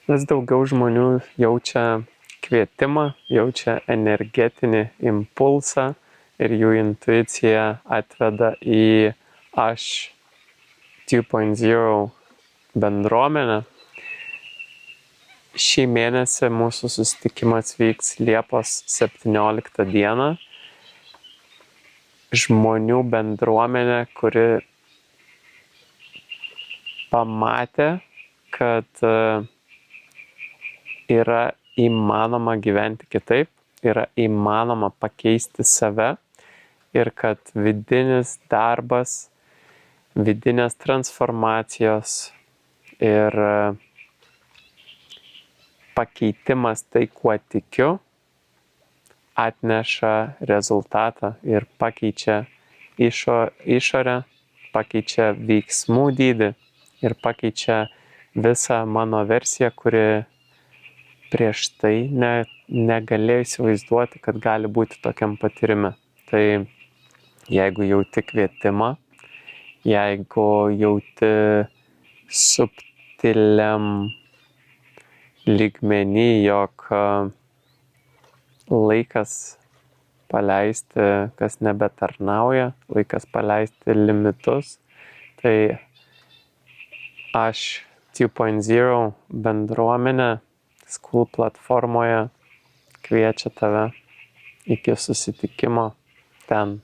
Vis daugiau žmonių jaučia kvietimą, jaučia energetinį impulsą ir jų intuicija atveda į aš 2.0 bendruomenę. Šį mėnesį mūsų susitikimas vyks Liepos 17 dieną. Žmonių bendruomenė, kuri pamatė, kad yra įmanoma gyventi kitaip, yra įmanoma pakeisti save ir kad vidinis darbas, vidinės transformacijos ir pakeitimas tai, kuo tikiu, atneša rezultatą ir pakeičia išorę, pakeičia veiksmų dydį ir pakeičia visą mano versiją, kuri prieš tai negalėjau įsivaizduoti, kad gali būti tokiam patyrime. Tai jeigu jauti kvietimą, jeigu jauti subtiliam lygmenį, jog laikas paleisti, kas nebetarnauja, laikas paleisti limitus, tai aš 2.0 bendruomenė School platformoje kviečia tave iki susitikimo ten.